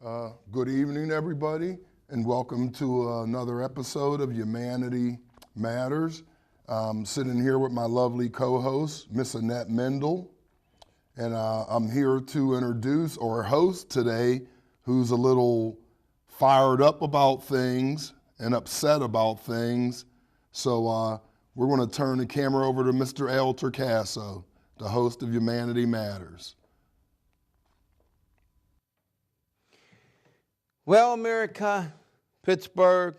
Good evening, everybody, and welcome to another episode of Humanity Matters. I'm sitting here with my lovely co-host, Miss Annette Mendel, and I'm here to introduce our host today, who's a little fired up about things and upset about things. So we're going to turn the camera over to Mr. El Turcaso, the host of Humanity Matters. Well, America, Pittsburgh,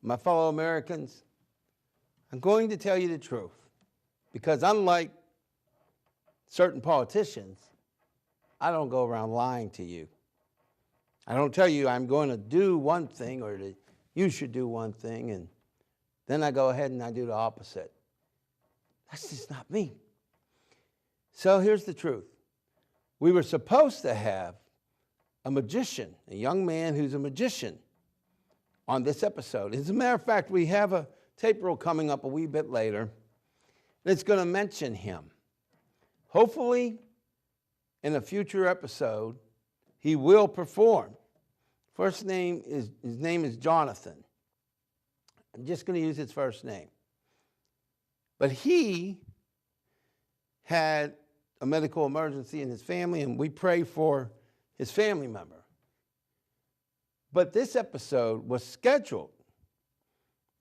my fellow Americans, I'm going to tell you the truth, because unlike certain politicians, I don't go around lying to you. I don't tell you I'm going to do one thing or that you should do one thing, and then I go ahead and I do the opposite. That's just not me. So here's the truth. We were supposed to have a magician, a young man who's a magician on this episode. As a matter of fact, we have a tape reel coming up a wee bit later that's going to mention him. Hopefully, in a future episode, he will perform. His name is Jonathan. I'm just going to use his first name. But he had a medical emergency in his family, and we pray for his family member. But this episode was scheduled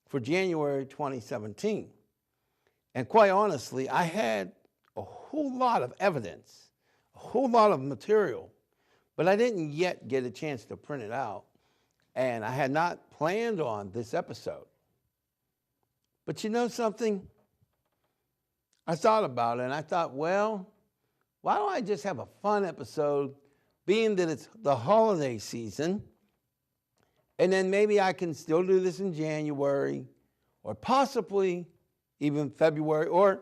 for January 2017. And quite honestly, I had a whole lot of evidence, a whole lot of material, but I didn't yet get a chance to print it out. And I had not planned on this episode. But you know something? I thought about it, and I thought, well, why don't I just have a fun episode, being that it's the holiday season, and then maybe I can still do this in January, or possibly even February, or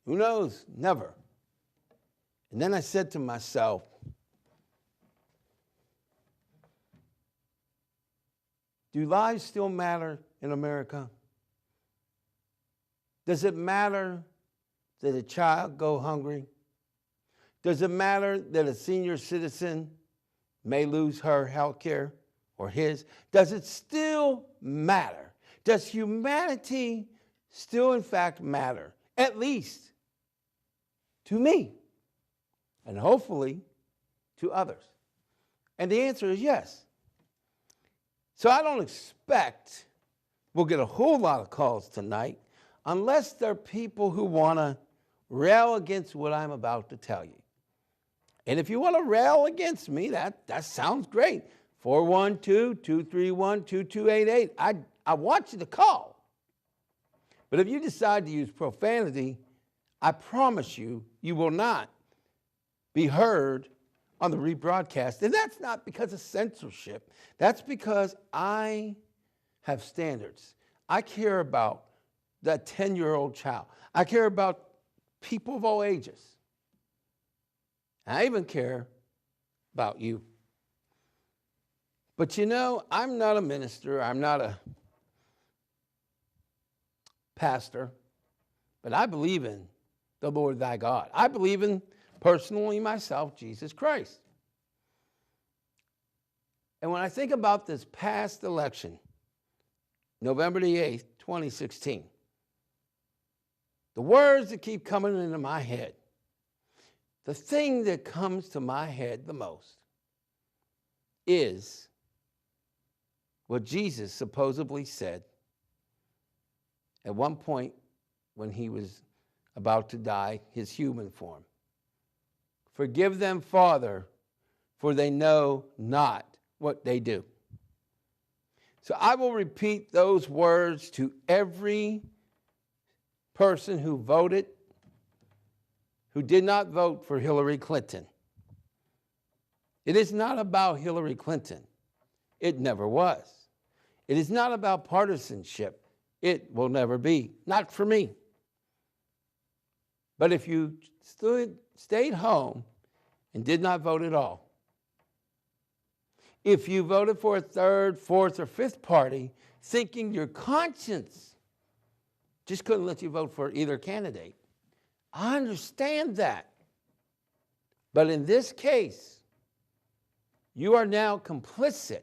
who knows, never. And then I said to myself, do lives still matter in America? Does it matter that a child go hungry? Does it matter that a senior citizen may lose her health care or his? Does it still matter? Does humanity still in fact matter? At least to me, and hopefully to others. And the answer is yes. So I don't expect we'll get a whole lot of calls tonight unless there are people who want to rail against what I'm about to tell you. And if you want to rail against me, that sounds great. 412-231-2288. I want you to call. But if you decide to use profanity, I promise you, you will not be heard on the rebroadcast. And that's not because of censorship. That's because I have standards. I care about that 10-year-old child. I care about people of all ages. I even care about you. But you know, I'm not a minister. I'm not a pastor. But I believe in the Lord thy God. I believe in, personally myself, Jesus Christ. And when I think about this past election, November the 8th, 2016, the words that keep coming into my head, the thing that comes to my head the most is what Jesus supposedly said at one point when he was about to die, his human form. Forgive them, Father, for they know not what they do. So I will repeat those words to every person who voted, who did not vote for Hillary Clinton. It is not about Hillary Clinton. It never was. It is not about partisanship. It will never be. Not for me. But if you stayed home and did not vote at all, if you voted for a third, fourth, or fifth party, thinking your conscience just couldn't let you vote for either candidate, I understand that. But in this case, You are now complicit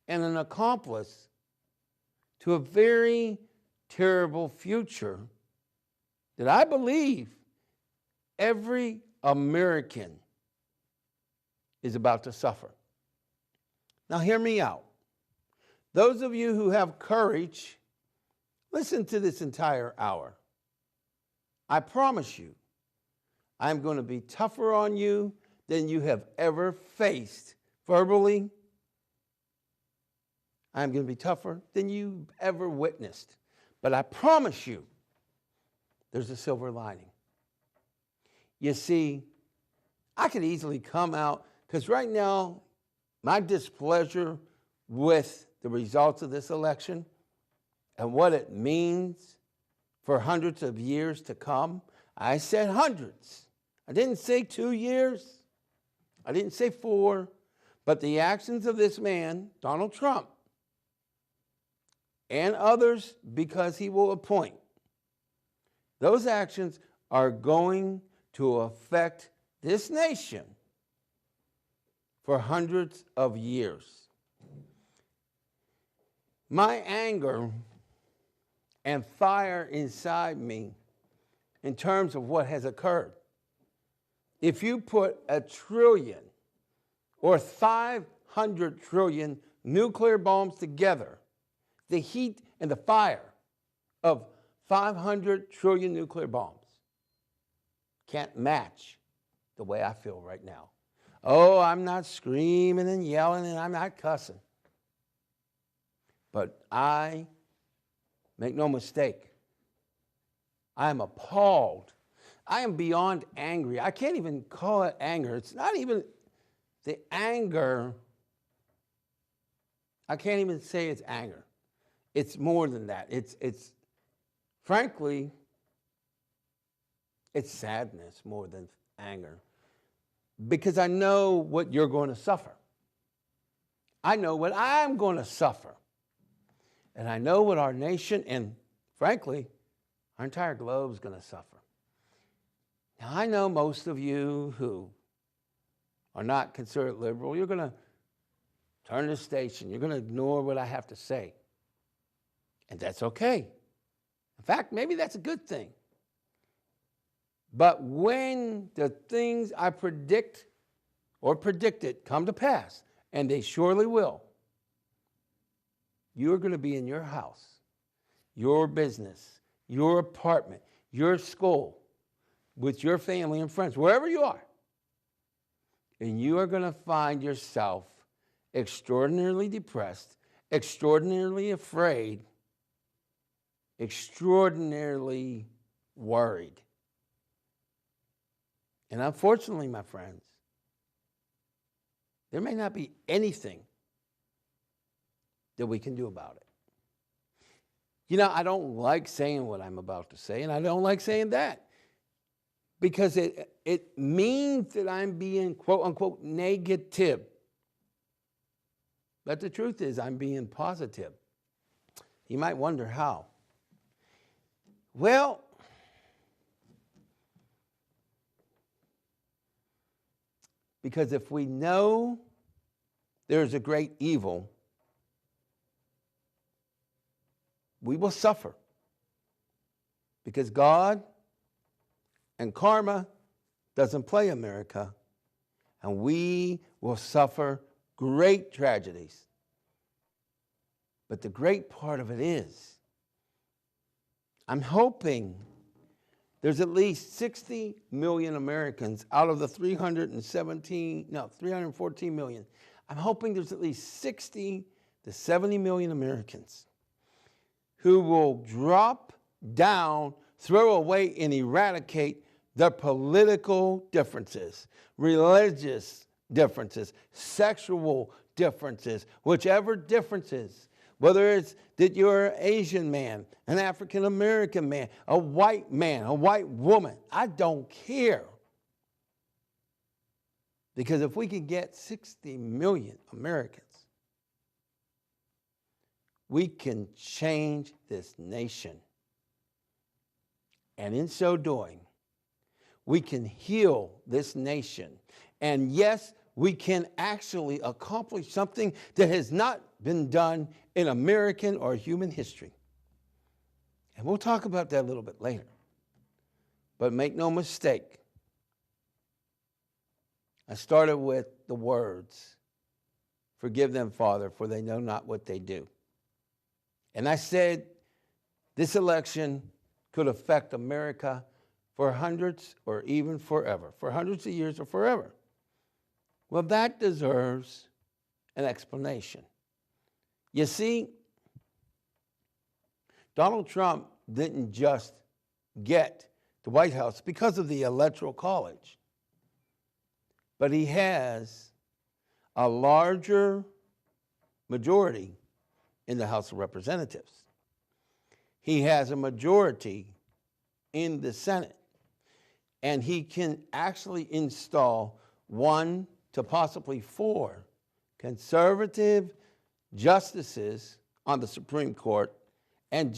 and an accomplice to a very terrible future that I believe every American is about to suffer. Now, hear me out. Those of you who have courage, listen to this entire hour. I promise you, I'm going to be tougher on you than you have ever faced verbally. I'm going to be tougher than you've ever witnessed. But I promise you, there's a silver lining. You see, I could easily come out, because right now, my displeasure with the results of this election and what it means for hundreds of years to come, I said hundreds. I didn't say 2 years. I didn't say 4. But the actions of this man, Donald Trump, and others, because he will appoint, those actions are going to affect this nation for hundreds of years. My anger and fire inside me in terms of what has occurred. If you put 1 trillion or 500 trillion nuclear bombs together, the heat and the fire of 500 trillion nuclear bombs can't match the way I feel right now. Oh, I'm not screaming and yelling and I'm not cussing. But I, make no mistake, I am appalled. I am beyond angry. I can't even call it anger. It's not even the anger. I can't even say it's anger. It's more than that. It's frankly, it's sadness more than anger. Because I know what you're going to suffer. I know what I'm going to suffer. And I know what our nation and, frankly, our entire globe is going to suffer. Now, I know most of you who are not considered liberal, you're going to turn the station. You're going to ignore what I have to say. And that's okay. In fact, maybe that's a good thing. But when the things I predict or predicted come to pass, and they surely will, you're going to be in your house, your business, your apartment, your school, with your family and friends, wherever you are. And you are going to find yourself extraordinarily depressed, extraordinarily afraid, extraordinarily worried. And unfortunately, my friends, there may not be anything that we can do about it. You know, I don't like saying what I'm about to say, and I don't like saying that, because it means that I'm being, quote unquote, negative. But the truth is, I'm being positive. You might wonder how. Well, because if we know there's a great evil, we will suffer. Because God and karma doesn't play America, and we will suffer great tragedies. But the great part of it is, I'm hoping there's at least 60 million Americans out of the 314 million. I'm hoping there's at least 60 to 70 million Americans who will drop down, throw away, and eradicate their political differences, religious differences, sexual differences, whichever differences. Whether it's that you're an Asian man, an African American man, a white woman, I don't care. Because if we can get 60 million Americans, we can change this nation. And in so doing, we can heal this nation. And yes, we can actually accomplish something that has not been done in American or human history. And we'll talk about that a little bit later. But make no mistake, I started with the words, "Forgive them, Father, for they know not what they do." And I said this election could affect America for hundreds or even forever, for hundreds of years or forever. Well, that deserves an explanation. You see, Donald Trump didn't just get the White House because of the Electoral College, but he has a larger majority in the House of Representatives. He has a majority in the Senate, and he can actually install 1 to possibly 4 conservative justices on the Supreme Court and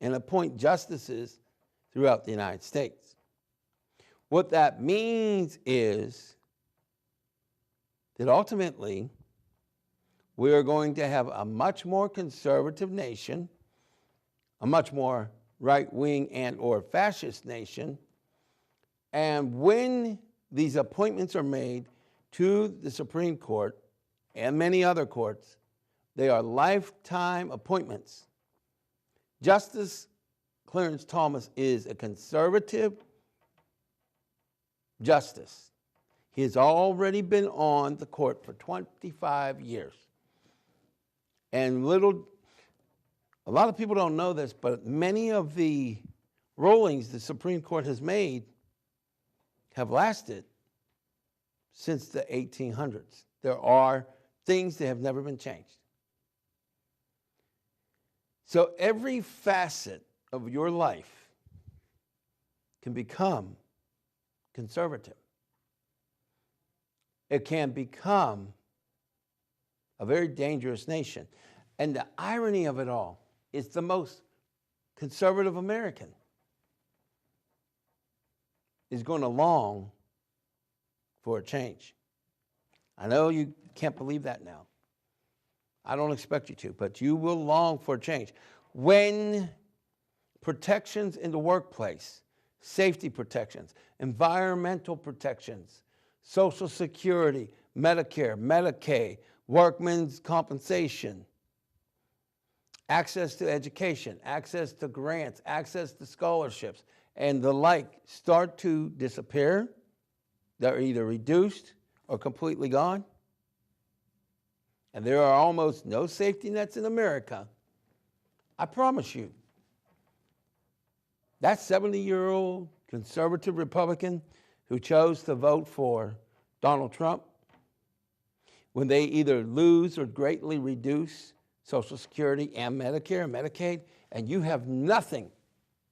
appoint justices throughout the United States. What that means is that ultimately we are going to have a much more conservative nation, a much more right-wing and or fascist nation, and when these appointments are made to the Supreme Court and many other courts, they are lifetime appointments. Justice Clarence Thomas is a conservative justice. He has already been on the court for 25 years. And a lot of people don't know this, but many of the rulings the Supreme Court has made have lasted since the 1800s. There are things that have never been changed. So every facet of your life can become conservative. It can become a very dangerous nation. And the irony of it all is the most conservative American is going to long for a change. I know you can't believe that now. I don't expect you to, but you will long for a change. When protections in the workplace, safety protections, environmental protections, Social Security, Medicare, Medicaid, workmen's compensation, access to education, access to grants, access to scholarships, and the like start to disappear, they're either reduced or completely gone, and there are almost no safety nets in America, I promise you, that 70-year-old conservative Republican who chose to vote for Donald Trump, when they either lose or greatly reduce Social Security and Medicare and Medicaid, and you have nothing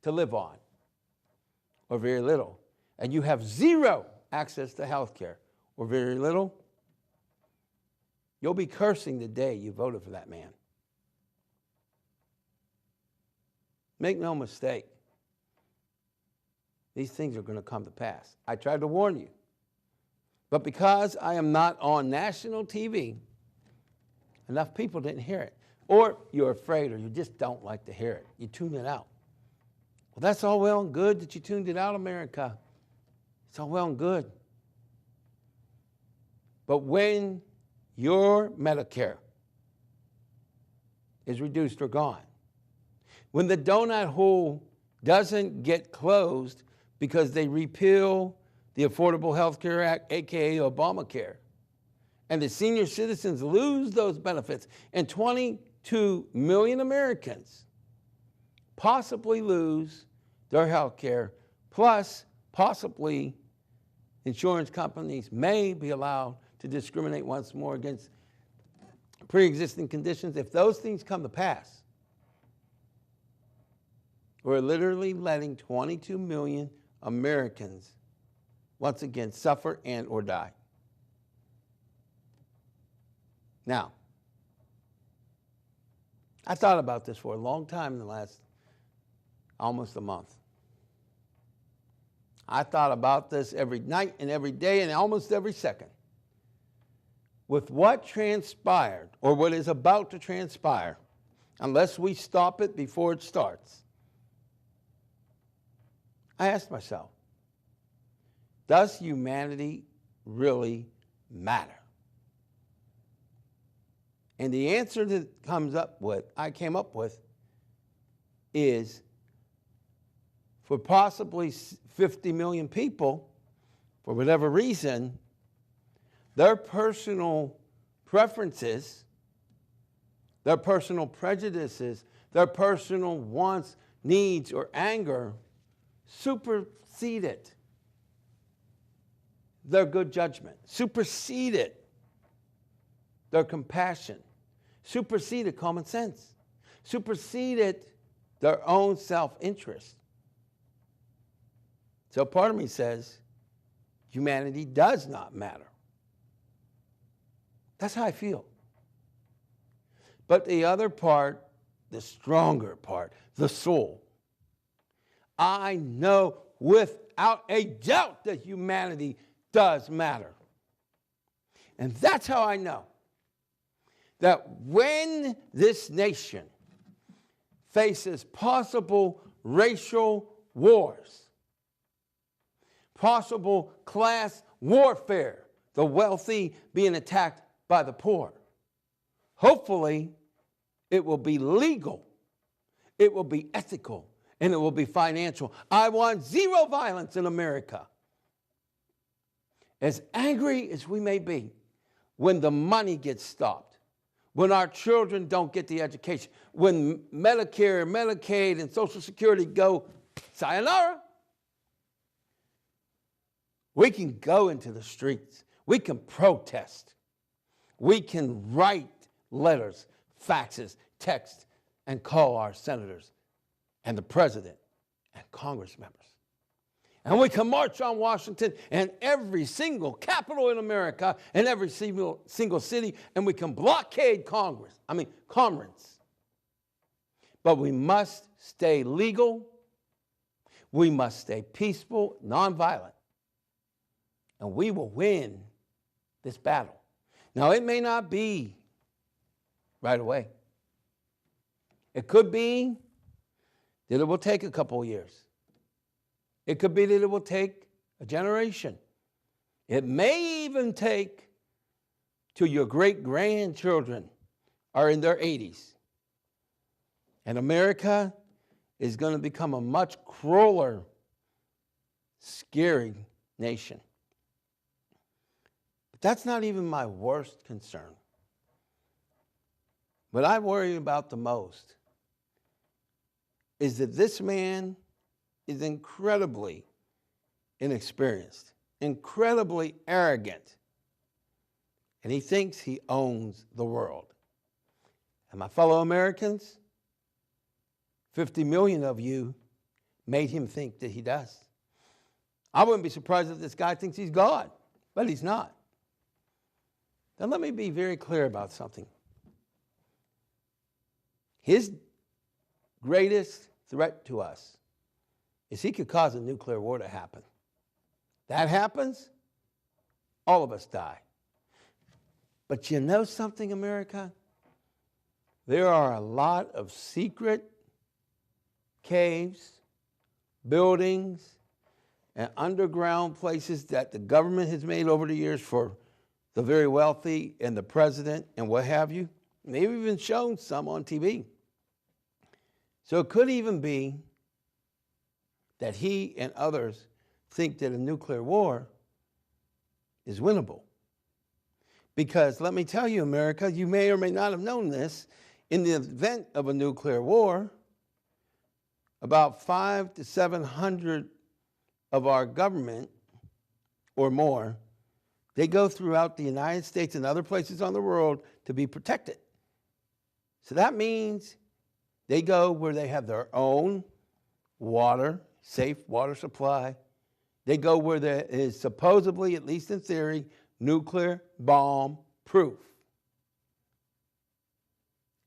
to live on, or very little, and you have zero access to health care, or very little, you'll be cursing the day you voted for that man. Make no mistake, these things are going to come to pass. I tried to warn you. But because I am not on national TV, enough people didn't hear it. Or you're afraid, or you just don't like to hear it. You tune it out. Well, that's all well and good that you tuned it out, America. It's all well and good. But when your Medicare is reduced or gone, when the donut hole doesn't get closed because they repeal the Affordable Health Care Act, aka Obamacare, and the senior citizens lose those benefits, and 22 million Americans possibly lose their health care, plus possibly insurance companies may be allowed to discriminate once more against pre-existing conditions. If those things come to pass, we're literally letting 22 million Americans once again suffer and or die. Now, I thought about this for a long time in the last almost a month. I thought about this every night and every day and almost every second. with what transpired or what is about to transpire, unless we stop it before it starts, I asked myself, does humanity really matter? And the answer that I came up with is, for possibly 50 million people, for whatever reason, their personal preferences, their personal prejudices, their personal wants, needs, or anger superseded their good judgment, superseded their compassion, superseded common sense, superseded their own self-interest. So part of me says, humanity does not matter. That's how I feel. But the other part, the stronger part, the soul, I know without a doubt that humanity does matter. And that's how I know that when this nation faces possible racial wars, possible class warfare, the wealthy being attacked by the poor, hopefully it will be legal, it will be ethical, and it will be financial. I want zero violence in America. As angry as we may be, when the money gets stopped, when our children don't get the education, when Medicare, Medicaid, and Social Security go sayonara, we can go into the streets. We can protest. We can write letters, faxes, text, and call our senators and the president and Congress members. And we can march on Washington and every single capital in America and every single city, and we can blockade Congress. But we must stay legal. We must stay peaceful, nonviolent. And we will win this battle. Now, it may not be right away. It could be that it will take a couple of years. It could be that it will take a generation. It may even take till your great-grandchildren are in their 80s. And America is going to become a much crueler, scary nation. But that's not even my worst concern. What I worry about the most is that this man is incredibly inexperienced, incredibly arrogant, and he thinks he owns the world. And my fellow Americans, 50 million of you made him think that he does. I wouldn't be surprised if this guy thinks he's God, but he's not. Now let me be very clear about something. His greatest threat to us is he could cause a nuclear war to happen. That happens, all of us die. But you know something, America? There are a lot of secret caves, buildings, and underground places that the government has made over the years for the very wealthy and the president and what have you. And they've even shown some on TV. So it could even be that he and others think that a nuclear war is winnable. Because let me tell you, America, you may or may not have known this, in the event of a nuclear war, about 500 to 700 of our government or more, they go throughout the United States and other places on the world to be protected. So that means they go where they have their own water, safe water supply. They go where there is supposedly, at least in theory, nuclear bomb proof.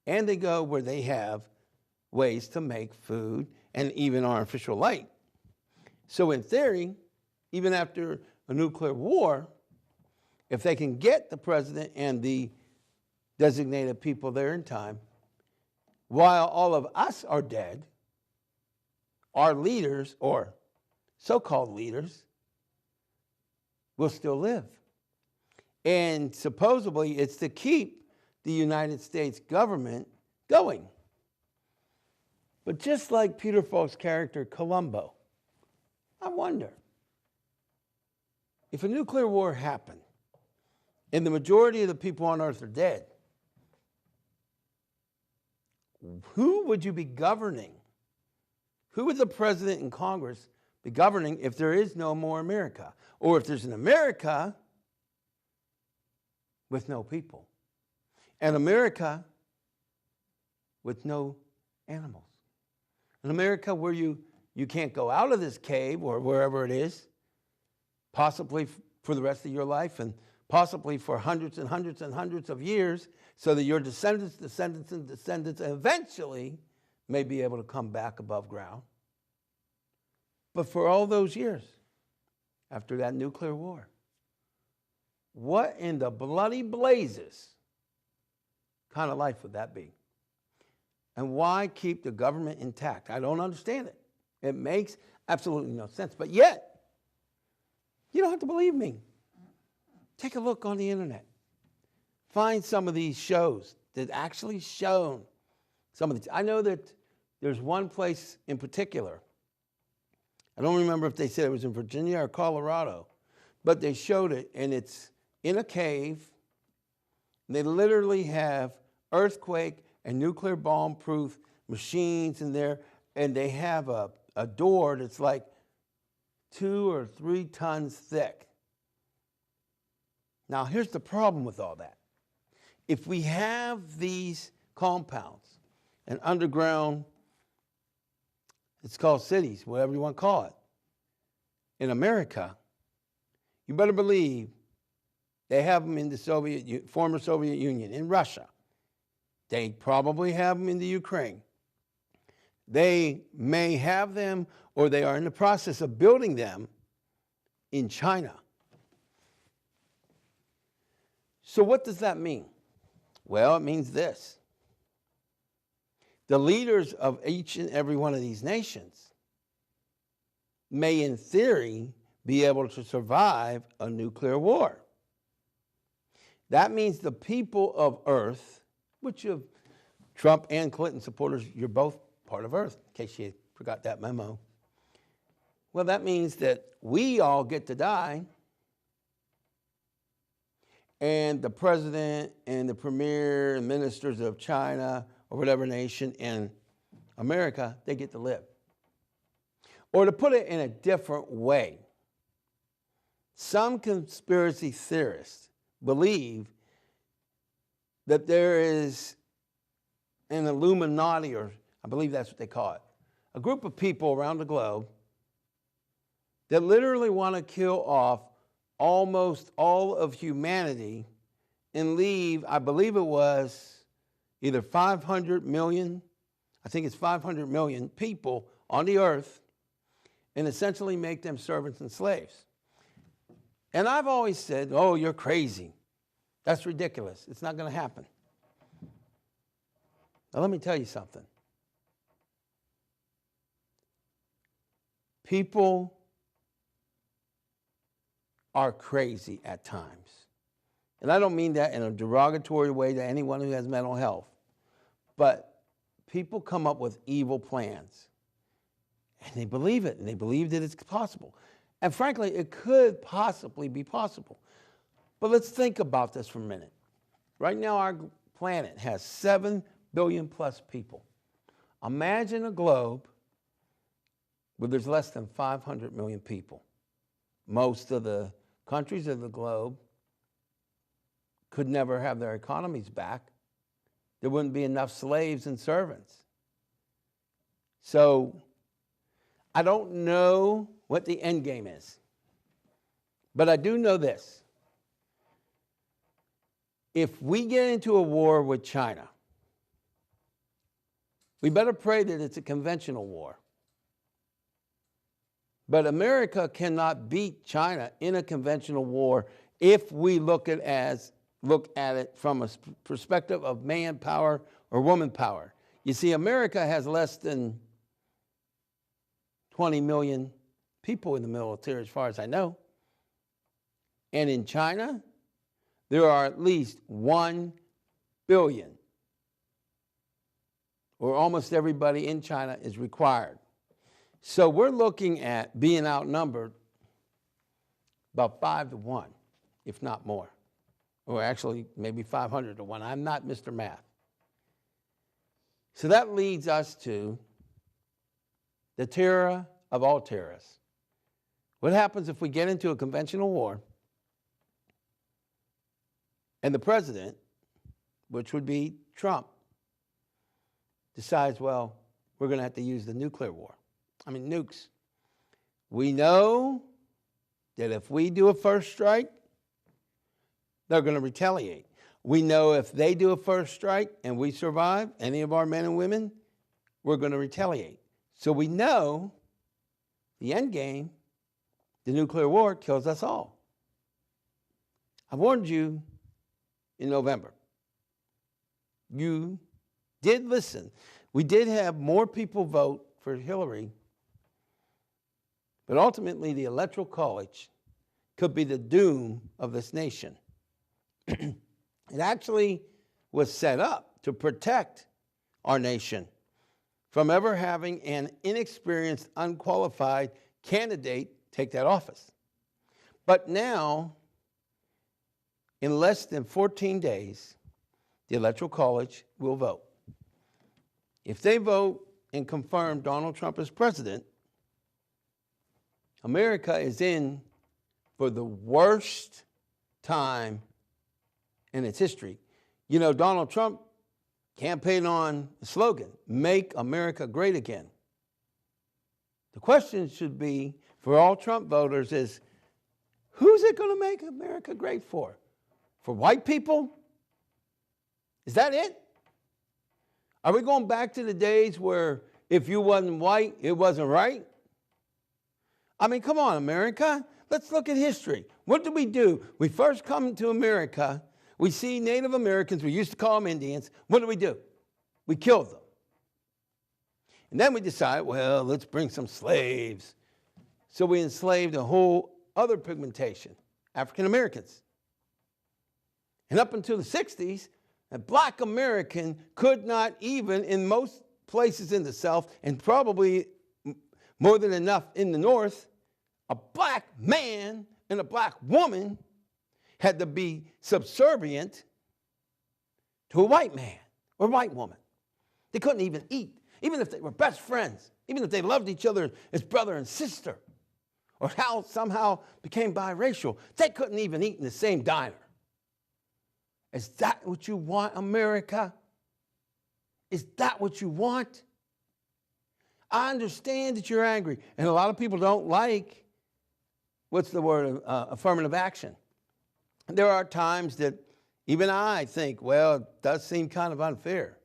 And they go where they have ways to make food and even artificial light. So in theory, even after a nuclear war, if they can get the president and the designated people there in time, while all of us are dead, our leaders, or so-called leaders, will still live. And supposedly it's to keep the United States government going. But just like Peter Falk's character Columbo, I wonder, if a nuclear war happened and the majority of the people on Earth are dead, who would you be governing? Who would the president and Congress be governing if there is no more America? Or if there's an America with no people? An America with no animals? An America where you can't go out of this cave or wherever it is, possibly for the rest of your life and possibly for hundreds and hundreds and hundreds of years, so that your descendants, descendants, and descendants eventually may be able to come back above ground. But for all those years, after that nuclear war, what in the bloody blazes kind of life would that be? And why keep the government intact? I don't understand it. It makes absolutely no sense. But yet, you don't have to believe me. Take a look on the internet. Find some of these shows that actually shown some of the. I know that there's one place in particular. I don't remember if they said it was in Virginia or Colorado, but they showed it, and it's in a cave. And they literally have earthquake and nuclear bomb-proof machines in there, and they have a door that's like 2 or 3 tons thick. Now, here's the problem with all that. If we have these compounds and underground, it's called cities, whatever you want to call it, in America, you better believe they have them in the former Soviet Union, in Russia. They probably have them in the Ukraine. They may have them, or they are in the process of building them in China. So what does that mean? Well, it means this. The leaders of each and every one of these nations may, in theory, be able to survive a nuclear war. That means the people of Earth, which of Trump and Clinton supporters, you're both part of Earth, in case you forgot that memo. Well, that means that we all get to die, and the president and the premier and ministers of China or whatever nation in America, they get to live. Or to put it in a different way, some conspiracy theorists believe that there is an Illuminati, or I believe that's what they call it, a group of people around the globe that literally want to kill off almost all of humanity and leave, I believe it was either 500 million, I think it's 500 million people on the earth, and essentially make them servants and slaves. And I've always said, oh, you're crazy. That's ridiculous. It's not going to happen. Now, let me tell you something. People are crazy at times. And I don't mean that in a derogatory way to anyone who has mental health. But people come up with evil plans. And they believe it, and they believe that it's possible. And frankly, it could possibly be possible. But let's think about this for a minute. Right now, our planet has 7 billion plus people. Imagine a globe where there's less than 500 million people. Most of the countries of the globe could never have their economies back. There wouldn't be enough slaves and servants. So I don't know what the end game is, but I do know this. If we get into a war with China, we better pray that it's a conventional war. But America cannot beat China in a conventional war if we look at it from a perspective of manpower or woman power. You see, America has less than 20 million people in the military, as far as I know. And in China, there are at least 1 billion, or almost everybody in China is required. So we're looking at being outnumbered about 5 to 1, if not more. Or actually, maybe 500 to 1. I'm not Mr. Math. So that leads us to the terror of all terrorists. What happens if we get into a conventional war and the president, which would be Trump, decides, well, we're going to have to use the nuclear war. I mean, nukes. We know that if we do a first strike, they're going to retaliate. We know if they do a first strike and we survive, any of our men and women, we're going to retaliate. So we know the end game, the nuclear war, kills us all. I warned you in November. You did listen. We did have more people vote for Hillary, but ultimately the Electoral College could be the doom of this nation. It actually was set up to protect our nation from ever having an inexperienced, unqualified candidate take that office. But now, in less than 14 days, the Electoral College will vote. If they vote and confirm Donald Trump as president, America is in for the worst time in its history. You know, Donald Trump campaigned on the slogan, "Make America Great Again." The question should be, for all Trump voters, is who's it going to make America great for? For white people? Is that it? Are we going back to the days where if you wasn't white, it wasn't right? I mean, come on, America. Let's look at history. What did we do? We first come to America. We see Native Americans. We used to call them Indians. What do? We killed them. And then we decided, well, let's bring some slaves. So we enslaved a whole other pigmentation, African Americans. And up until the 60s, a black American could not even, in most places in the South, and probably more than enough in the North, a black man and a black woman had to be subservient to a white man or white woman. They couldn't even eat, even if they were best friends, even if they loved each other as brother and sister, or how somehow became biracial. They couldn't even eat in the same diner. Is that what you want, America? Is that what you want? I understand that you're angry, and a lot of people don't like, affirmative action. There are times that even I think, well, it does seem kind of unfair.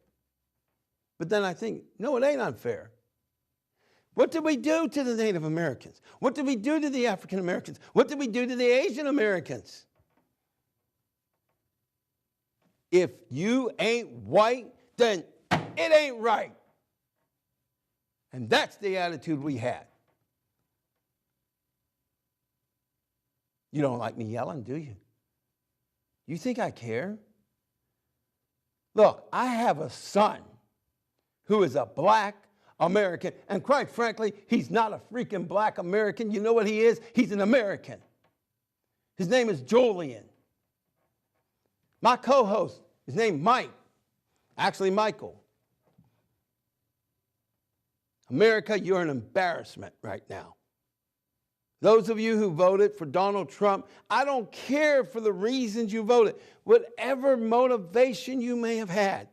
But then I think, no, it ain't unfair. What did we do to the Native Americans? What did we do to the African Americans? What did we do to the Asian Americans? If you ain't white, then it ain't right. And that's the attitude we had. You don't like me yelling, do you? You think I care? Look, I have a son who is a black American, and quite frankly, he's not a freaking black American. You know what he is? He's an American. His name is Julian. My co-host, his name Mike, actually Michael. America, you're an embarrassment right now. Those of you who voted for Donald Trump, I don't care for the reasons you voted, whatever motivation you may have had.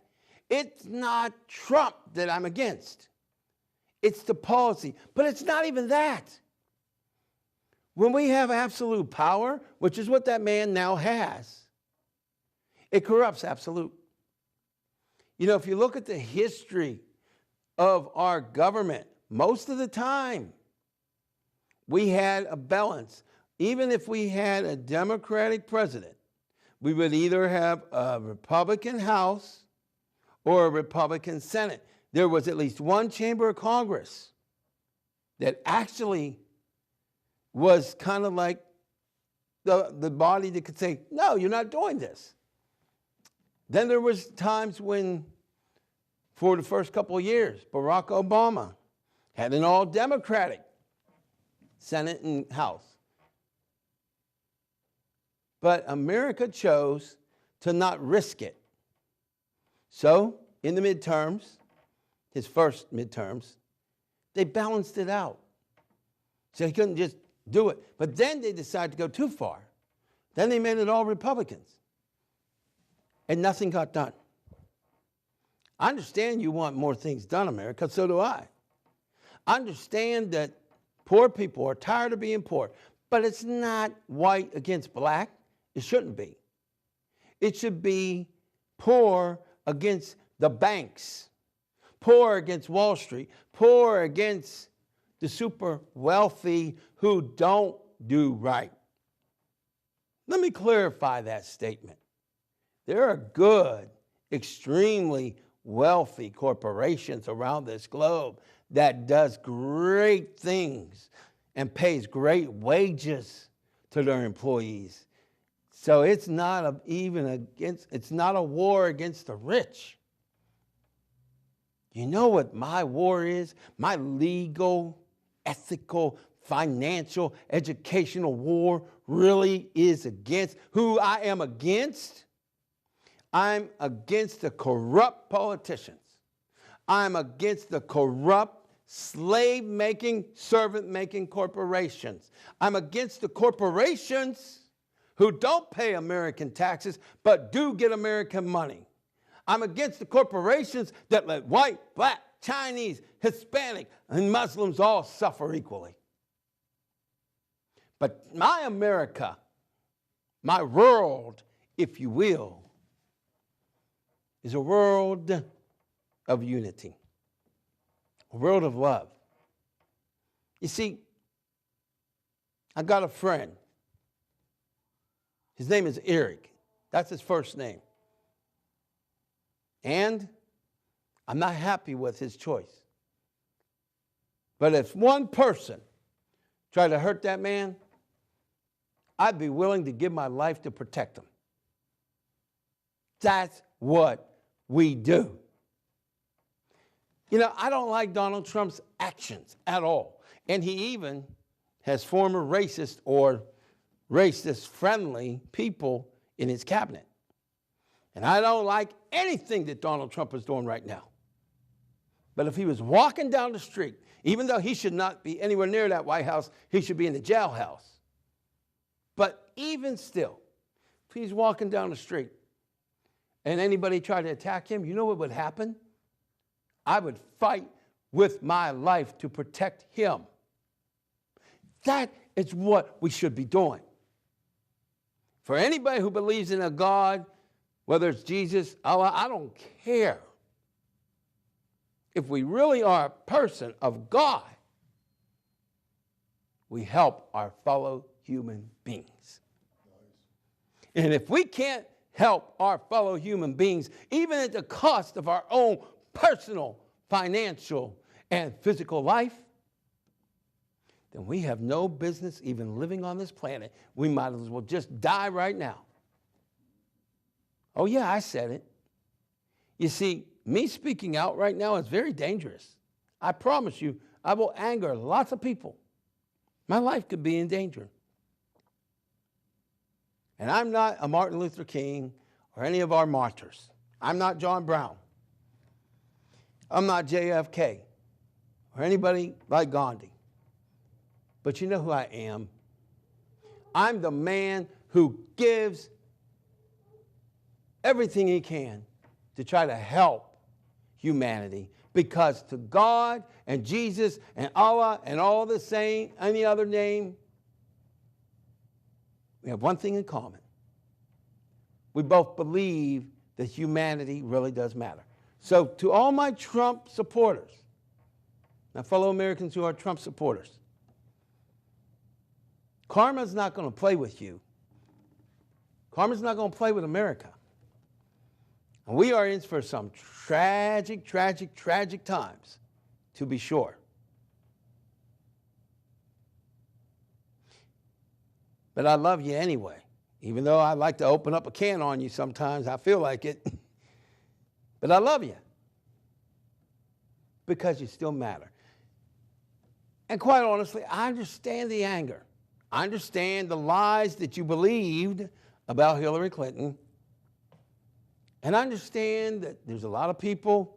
It's not Trump that I'm against. It's the policy. But it's not even that. When we have absolute power, which is what that man now has, it corrupts absolute. You know, if you look at the history of our government, most of the time, we had a balance. even if we had a Democratic president, we would either have a Republican House or a Republican Senate. There was at least one chamber of Congress that actually was kind of like the body that could say, no, you're not doing this. Then there was times when, for the first couple of years, Barack Obama had an all-Democratic Senate and House. But America chose to not risk it. So, in the midterms, his first midterms, they balanced it out. So he couldn't just do it. But then they decided to go too far. Then they made it all Republicans. And nothing got done. I understand you want more things done, America, so do I. I understand that poor people are tired of being poor, but it's not white against black. It shouldn't be. It should be poor against the banks, poor against Wall Street, poor against the super wealthy who don't do right. Let me clarify that statement. There are good, extremely wealthy corporations around this globe that does great things and pays great wages to their employees. So it's not it's not a war against the rich. You know what my war is? My legal, ethical, financial, educational war really is against. Who I am against? I'm against the corrupt politicians. I'm against the corrupt, slave-making, servant-making corporations. I'm against the corporations who don't pay American taxes but do get American money. I'm against the corporations that let white, black, Chinese, Hispanic, and Muslims all suffer equally. But my America, my world, if you will, is a world of unity, a world of love. You see, I got a friend. His name is Eric. That's his first name. And I'm not happy with his choice. But if one person tried to hurt that man, I'd be willing to give my life to protect him. That's what we do. You know, I don't like Donald Trump's actions at all. And he even has former racist or racist-friendly people in his cabinet. And I don't like anything that Donald Trump is doing right now. But if he was walking down the street, even though he should not be anywhere near that White House, he should be in the jailhouse. But even still, if he's walking down the street and anybody tried to attack him, you know what would happen? I would fight with my life to protect him. That is what we should be doing. For anybody who believes in a God, whether it's Jesus, Allah, I don't care. If we really are a person of God, we help our fellow human beings. And if we can't help our fellow human beings, even at the cost of our own personal, financial, and physical life, then we have no business even living on this planet. We might as well just die right now. Oh yeah, I said it. You see, me speaking out right now is very dangerous. I promise you, I will anger lots of people. My life could be in danger. And I'm not a Martin Luther King or any of our martyrs. I'm not John Brown. I'm not JFK or anybody like Gandhi. But you know who I am? I'm the man who gives everything he can to try to help humanity, because to God and Jesus and Allah and all the same, any other name, we have one thing in common. We both believe that humanity really does matter. So to all my Trump supporters, my fellow Americans who are Trump supporters, Karma's not going to play with you. Karma's not going to play with America. And we are in for some tragic, tragic, tragic times, to be sure. But I love you anyway. Even though I like to open up a can on you sometimes, I feel like it. But I love you. Because you still matter. And quite honestly, I understand the anger. I understand the lies that you believed about Hillary Clinton. And I understand that there's a lot of people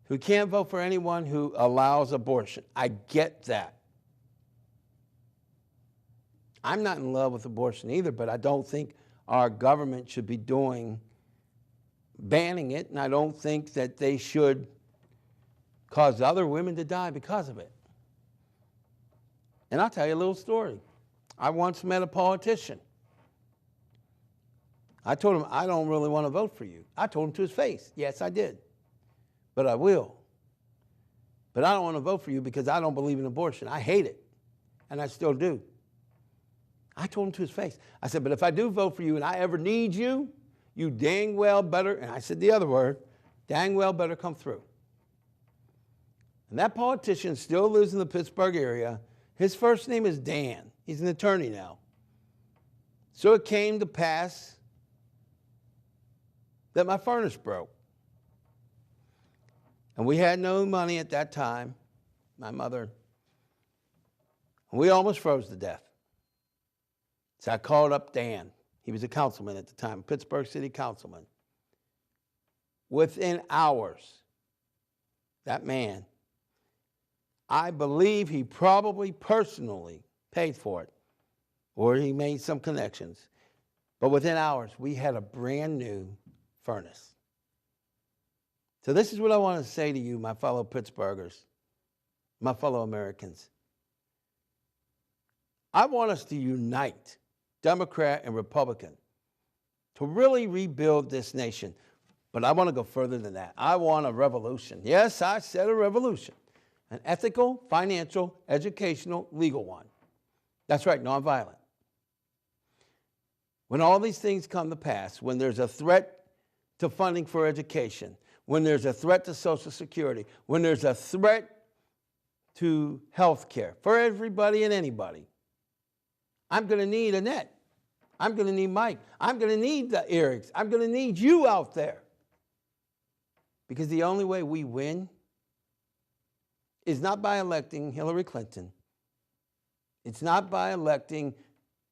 who can't vote for anyone who allows abortion. I get that. I'm not in love with abortion either, but I don't think our government should be banning it, and I don't think that they should cause other women to die because of it. And I'll tell you a little story. I once met a politician. I told him, I don't really want to vote for you. I told him to his face, yes, I did. But I will. But I don't want to vote for you because I don't believe in abortion. I hate it, and I still do. I told him to his face. I said, but if I do vote for you and I ever need you, you dang well better, and I said the other word, dang well better come through. And that politician still lives in the Pittsburgh area. His first name is Dan. He's an attorney now. So it came to pass that my furnace broke. And we had no money at that time, my mother. And we almost froze to death. So I called up Dan. He was a councilman at the time, Pittsburgh City Councilman. Within hours, that man, I believe he probably personally paid for it, or he made some connections. But within hours, we had a brand new furnace. So this is what I want to say to you, my fellow Pittsburghers, my fellow Americans. I want us to unite, Democrat and Republican, to really rebuild this nation. But I want to go further than that. I want a revolution. Yes, I said a revolution. An ethical, financial, educational, legal one. That's right, nonviolent. When all these things come to pass, when there's a threat to funding for education, when there's a threat to Social Security, when there's a threat to health care for everybody and anybody, I'm going to need Annette. I'm going to need Mike. I'm going to need the Erics. I'm going to need you out there. Because the only way we win is not by electing Hillary Clinton. It's not by electing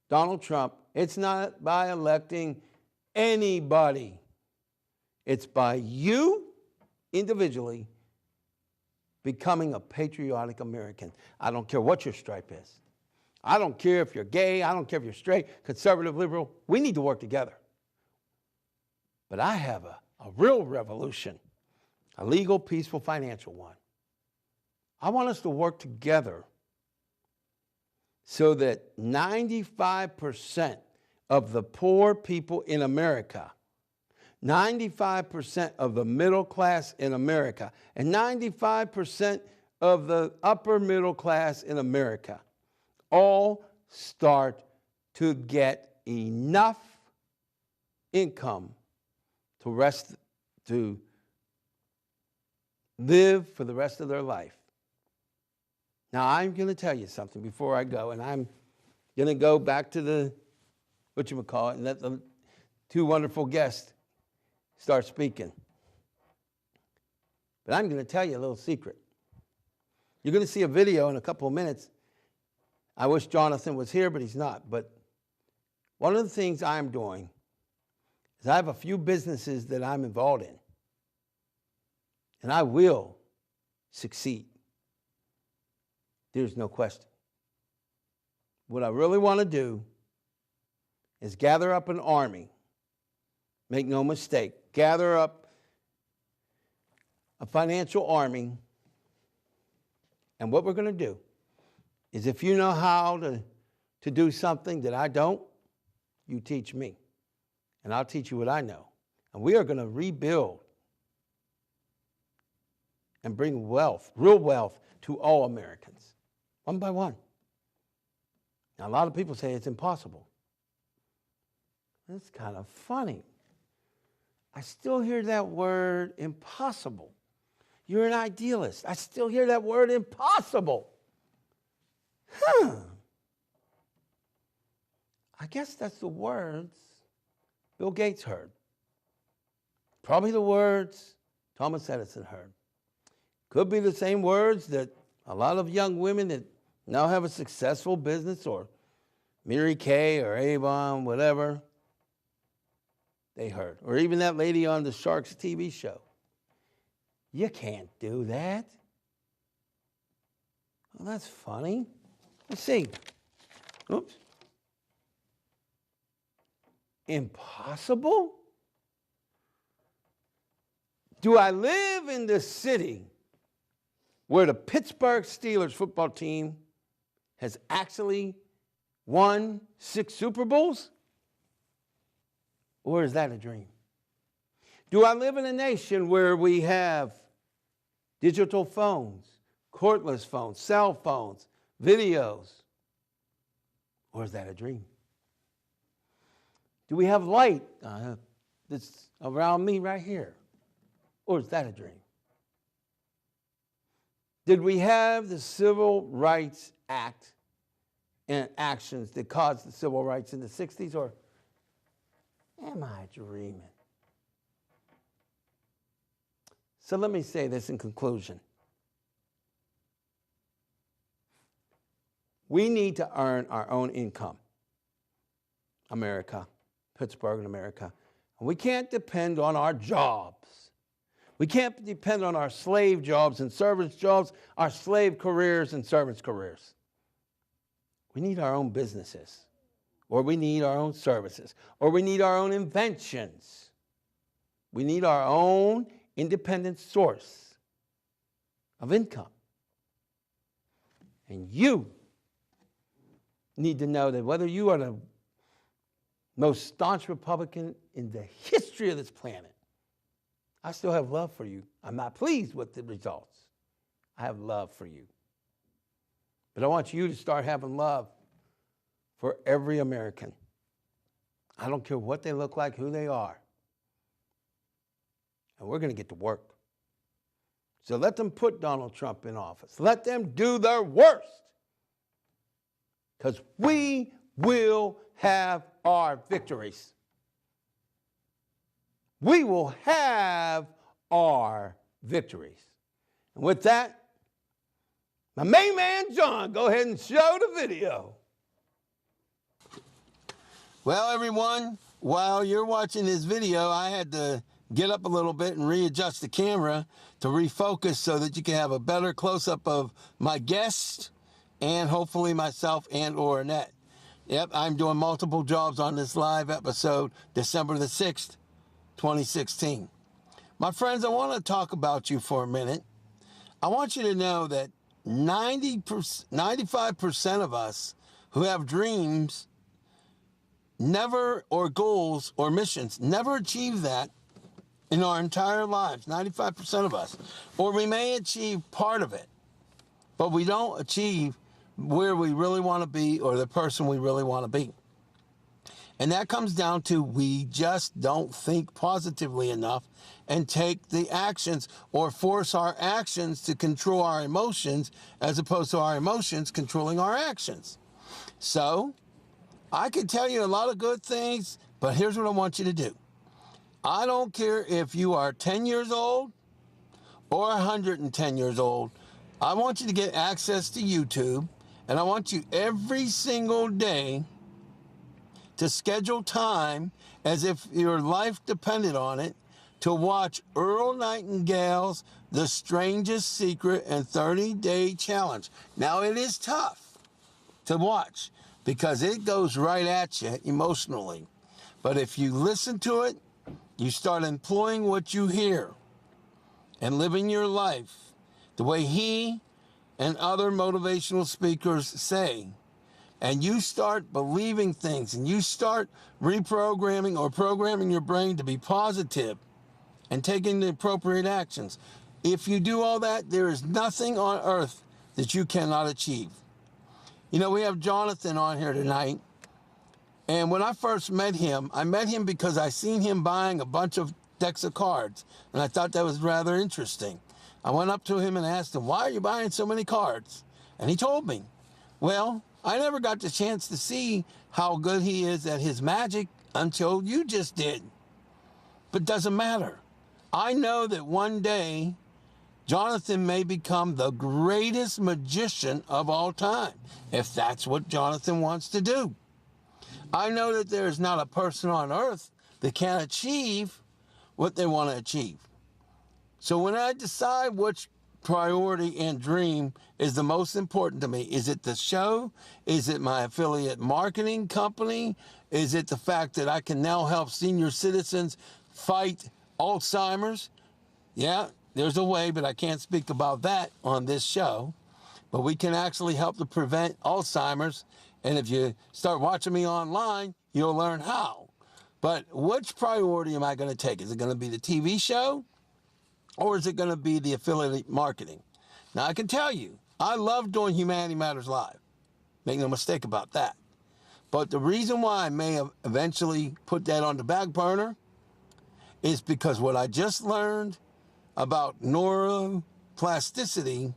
Donald Trump. It's not by electing anybody. It's by you individually becoming a patriotic American. I don't care what your stripe is. I don't care if you're gay. I don't care if you're straight, conservative, liberal. We need to work together. But I have a real revolution, a legal, peaceful, financial one. I want us to work together so that 95% of the poor people in America, 95% of the middle class in America, and 95% of the upper middle class in America all start to get enough income to live for the rest of their life. Now, I'm going to tell you something before I go, and I'm going to go back to the, and let the two wonderful guests start speaking. But I'm going to tell you a little secret. You're going to see a video in a couple of minutes. I wish Jonathan was here, but he's not. But one of the things I'm doing is I have a few businesses that I'm involved in, and I will succeed. There's no question. What I really want to do is gather up an army. Make no mistake, gather up a financial army. And what we're going to do is, if you know how to do something that I don't, you teach me. And I'll teach you what I know. And we are going to rebuild and bring wealth, real wealth, to all Americans. One by one. Now, a lot of people say it's impossible. That's kind of funny. I still hear that word impossible. You're an idealist. I still hear that word impossible. I guess that's the words Bill Gates heard. Probably the words Thomas Edison heard. Could be the same words that a lot of young women that now have a successful business, or Mary Kay or Avon, whatever, they heard. Or even that lady on the Sharks TV show. You can't do that. Well, that's funny. Let's see. Oops. Impossible? Do I live in the city where the Pittsburgh Steelers football team has actually won 6 Super Bowls? Or is that a dream? Do I live in a nation where we have digital phones, cordless phones, cell phones, videos? Or is that a dream? Do we have light that's around me right here? Or is that a dream? Did we have the Civil Rights Act and actions that caused the civil rights in the 60s? Or am I dreaming? So let me say this in conclusion. We need to earn our own income. America, Pittsburgh and America. And we can't depend on our jobs. We can't depend on our slave jobs and servants jobs, our slave careers and servants careers. We need our own businesses, or we need our own services, or we need our own inventions. We need our own independent source of income. And you need to know that whether you are the most staunch Republican in the history of this planet, I still have love for you. I'm not pleased with the results. I have love for you. But I want you to start having love for every American. I don't care what they look like, who they are. And we're going to get to work. So let them put Donald Trump in office. Let them do their worst. Because we will have our victories. We will have our victories. And with that, my main man, John, go ahead and show the video. Well, everyone, while you're watching this video, I had to get up a little bit and readjust the camera to refocus so that you can have a better close-up of my guest and hopefully myself and or Annette. Yep, I'm doing multiple jobs on this live episode, December the 6th, 2016. My friends, I want to talk about you for a minute. I want you to know that 95% of us who have dreams never, or goals or missions, never achieve that in our entire lives, 95% of us. Or we may achieve part of it, but we don't achieve where we really want to be or the person we really want to be. And that comes down to we just don't think positively enough and take the actions or force our actions to control our emotions as opposed to our emotions controlling our actions. So I can tell you a lot of good things, but here's what I want you to do. I don't care if you are 10 years old or 110 years old. I want you to get access to YouTube, and I want you every single day to schedule time as if your life depended on it to watch Earl Nightingale's The Strangest Secret and 30-Day Challenge. Now, it is tough to watch because it goes right at you emotionally. But if you listen to it, you start employing what you hear and living your life the way he and other motivational speakers say, and you start believing things and you start reprogramming or programming your brain to be positive and taking the appropriate actions. If you do all that, there is nothing on earth that you cannot achieve. You know, we have Jonathan on here tonight. And when I first met him because I seen him buying a bunch of decks of cards. And I thought that was rather interesting. I went up to him and asked him, why are you buying so many cards? And he told me. Well, I never got the chance to see how good he is at his magic until you just did. But doesn't matter. I know that one day Jonathan may become the greatest magician of all time, if that's what Jonathan wants to do. I know that there is not a person on earth that can achieve what they want to achieve. So when I decide which priority and dream is the most important to me, is it the show? Is it my affiliate marketing company? Is it the fact that I can now help senior citizens fight Alzheimer's? Yeah, there's a way, but I can't speak about that on this show. But we can actually help to prevent Alzheimer's. And if you start watching me online, you'll learn how. But which priority am I going to take? Is it going to be the TV show? Or is it going to be the affiliate marketing? Now, I can tell you, I love doing Humanity Matters Live. Make no mistake about that. But the reason why I may have eventually put that on the back burner is because what I just learned about neuroplasticity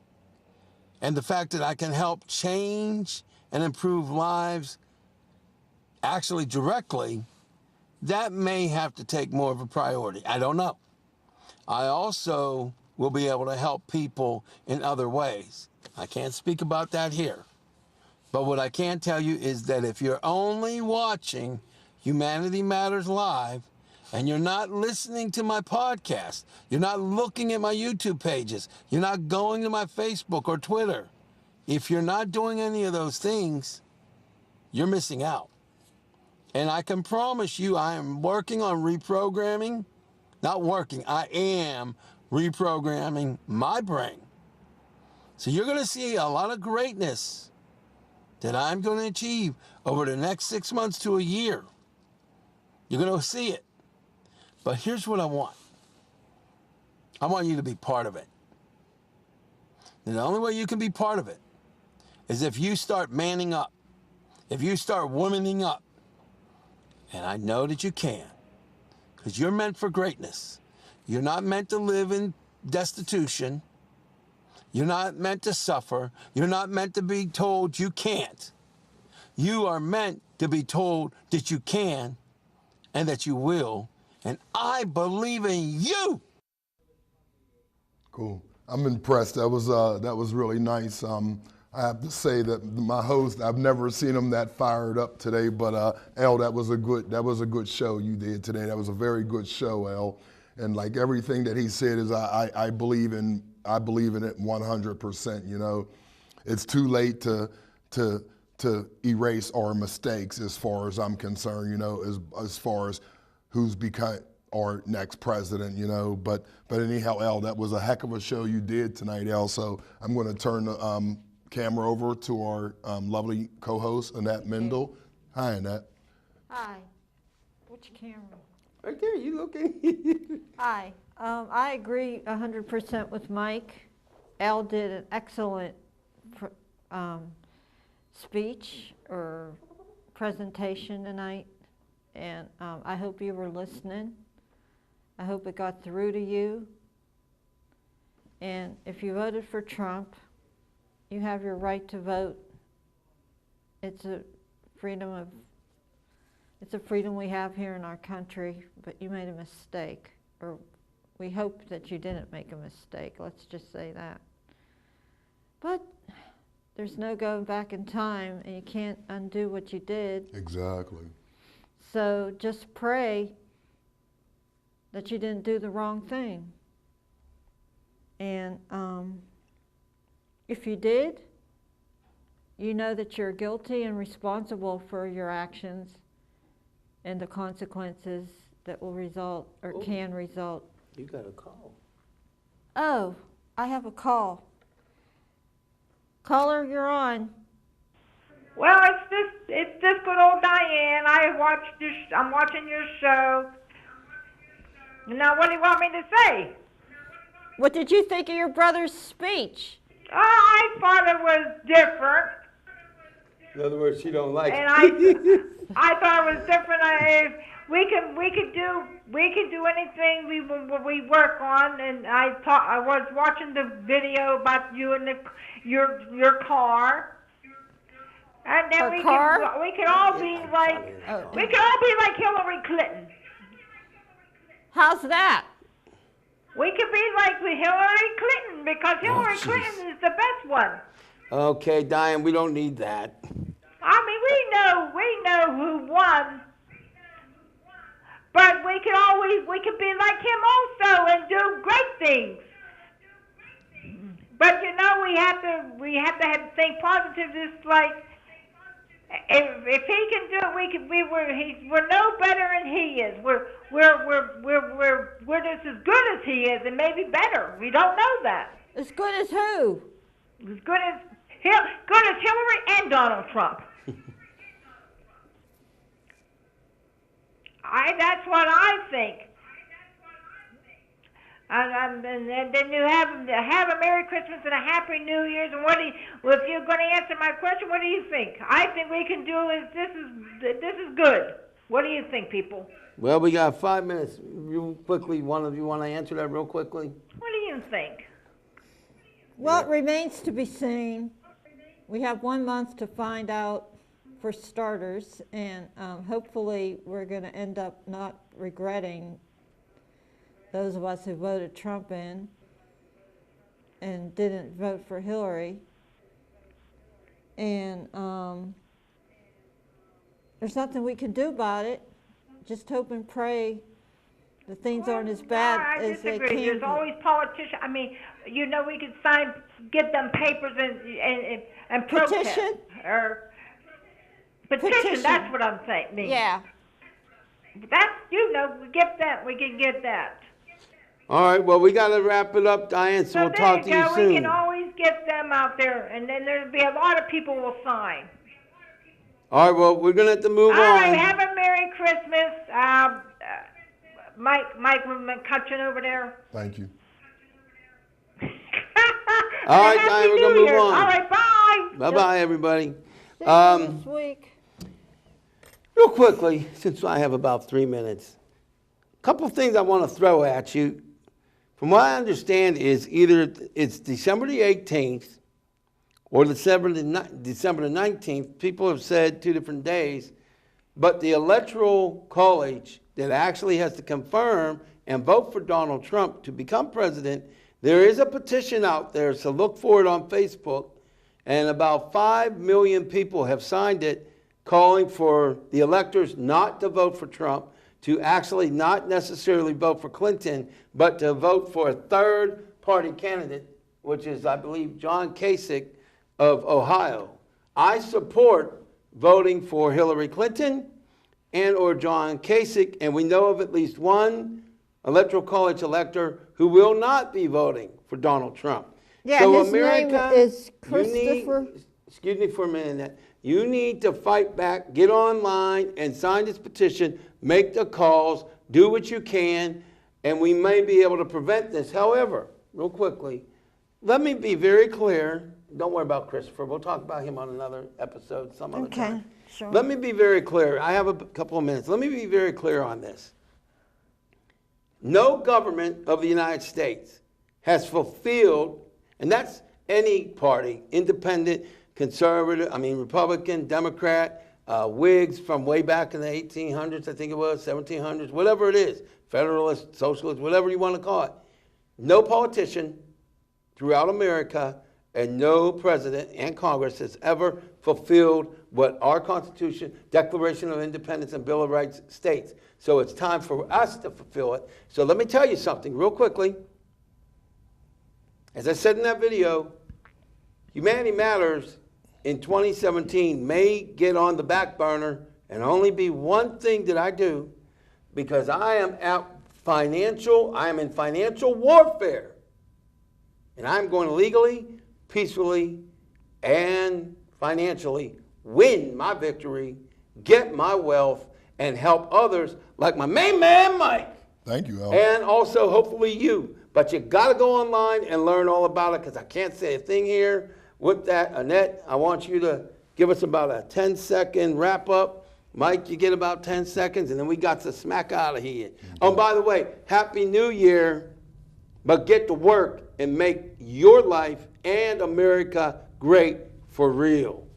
and the fact that I can help change and improve lives actually directly, that may have to take more of a priority. I don't know. I also will be able to help people in other ways. I can't speak about that here. But what I can tell you is that if you're only watching Humanity Matters Live and you're not listening to my podcast, you're not looking at my YouTube pages, you're not going to my Facebook or Twitter, if you're not doing any of those things, you're missing out. And I can promise you I am working on reprogramming. Not working, I am reprogramming my brain. So you're going to see a lot of greatness that I'm going to achieve over the next 6 months to a year. You're going to see it. But here's what I want. I want you to be part of it. And the only way you can be part of it is if you start manning up, if you start womaning up. And I know that you can, because you're meant for greatness. You're not meant to live in destitution. You're not meant to suffer. You're not meant to be told you can't. You are meant to be told that you can and that you will. And I believe in you. Cool. I'm impressed. That was really nice. I have to say that my host, I've never seen him that fired up today, but El, that was a good show you did today. That was a very good show, El. And like everything that he said is I believe in it 100%. You know, it's too late to erase our mistakes as far as I'm concerned, you know, as far as who's become our next president, you know. But anyhow, El, that was a heck of a show you did tonight, El. So I'm going to turn the camera over to our lovely co-host, Annette Mendel. Hi, Annette. Hi. Which camera? Right there, you looking. Hi. I agree 100% with Mike. Al did an excellent speech or presentation tonight, and I hope you were listening. I hope it got through to you. And if you voted for Trump, you have your right to vote. It's a freedom we have here in our country, but you made a mistake, or we hope that you didn't make a mistake, let's just say that. But there's no going back in time, and you can't undo what you did. Exactly. So just pray that you didn't do the wrong thing. And if you did, you know that you're guilty and responsible for your actions and the consequences that will result or can result. You got a call. Oh, I have a call. Caller, you're on. Well, it's just good old Diane. I'm watching your show. Now, what do you want me to say? What did you think of your brother's speech? I thought it was different. In other words, she don't like And it. I thought it was different. We can do anything we work on. And I was watching the video about you and your car. And then Her we car? we could all be like we could all be like Hillary Clinton. How's that? We could be like Hillary Clinton because Hillary jeez. Clinton is the best one. Okay, Diane, we don't need that. I mean, we know who won, but we could be like him also and do great things. But you know, we have to think positive. Just like if he can do it, we're no better than he is. We're just as good as he is, and maybe better. We don't know that. As good as who? As good as Hillary and Donald Trump. That's what I think. And then you have a Merry Christmas and a Happy New Year's. And if you're going to answer my question, what do you think? I think we can do this is good. What do you think, people? Well, we got 5 minutes. Real quickly, one of you want to answer that real quickly? What do you think? Well, it remains to be seen. We have 1 month to find out, for starters, and hopefully we're going to end up not regretting, those of us who voted Trump in and didn't vote for Hillary. And there's nothing we can do about it. Just hope and pray that things aren't as bad as they I disagree. can There's be. always politicians. I mean, you know, we could get them papers and protest. Petition? Or petition. Petition. That's what I'm saying. Yeah. That's, you know, we can get that. All right, well, we got to wrap it up, Diane, so we'll talk to you We soon. can always get them out there, and then there'll be a lot of people will sign. All right, well, we're going to have to move All right, on. have a Merry Christmas. Mike McCutcheon over there. Thank you. All right, Happy Diane, we're New going to move Year. on. All right, bye. Bye-bye, everybody. See you this week. Real quickly, since I have about 3 minutes, a couple of things I want to throw at you. From what I understand is either it's December the 18th or December the 19th. People have said 2 different days, but the Electoral College that actually has to confirm and vote for Donald Trump to become president, there is a petition out there, so look for it on Facebook, and about 5 million people have signed it calling for the electors not to vote for Trump, to actually not necessarily vote for Clinton, but to vote for a third-party candidate, which is, I believe, John Kasich of Ohio. I support voting for Hillary Clinton and or John Kasich, and we know of at least one Electoral College elector who will not be voting for Donald Trump. Yeah, so his name is Christopher. Excuse me for a minute. You need to fight back, get online and sign this petition, make the calls, do what you can, and we may be able to prevent this. However, real quickly, let me be very clear. Don't worry about Christopher. We'll talk about him on another episode some other time. Okay, sure. Let me be very clear. I have a couple of minutes. Let me be very clear on this. No government of the United States has fulfilled, and that's any party, independent, conservative, Republican, Democrat, Whigs from way back in the 1800s, I think it was, 1700s, whatever it is, Federalist, Socialist, whatever you want to call it. No politician throughout America and no president and Congress has ever fulfilled what our Constitution, Declaration of Independence, and Bill of Rights states. So it's time for us to fulfill it. So let me tell you something real quickly. As I said in that video, Humanity Matters in 2017 may get on the back burner and only be one thing that I do, because I am in financial warfare. And I'm going to legally, peacefully, and financially win my victory, get my wealth, and help others like my main man, Mike. Thank you, Al. And also, hopefully, you. But you got to go online and learn all about it, because I can't say a thing here. With that, Annette, I want you to give us about a 10-second wrap up. Mike, you get about 10 seconds, and then we got to smack out of here. Oh, by the way, Happy New Year, but get to work and make your life and America great for real.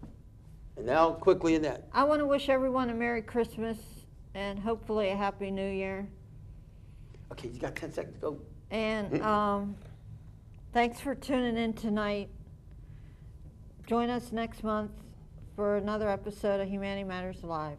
And now, quickly, Annette. I want to wish everyone a Merry Christmas and hopefully a Happy New Year. Okay, you got 10 seconds to go. And thanks for tuning in tonight. Join us next month for another episode of Humanity Matters Live.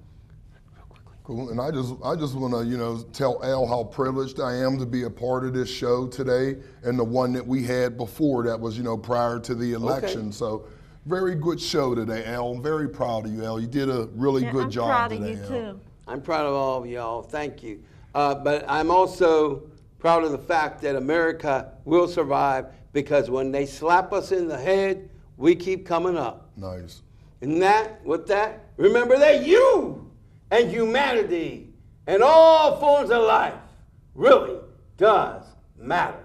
Cool. And I just want to, tell Al how privileged I am to be a part of this show today, and the one that we had before that was, prior to the election. Okay. So very good show today, Al. I'm very proud of you, Al. You did a really good job I'm proud today, of you Al. too. I'm proud of all of y'all. Thank you. But I'm also proud of the fact that America will survive, because when they slap us in the head, we keep coming up. Nice. And with that, remember that you and humanity and all forms of life really does matter.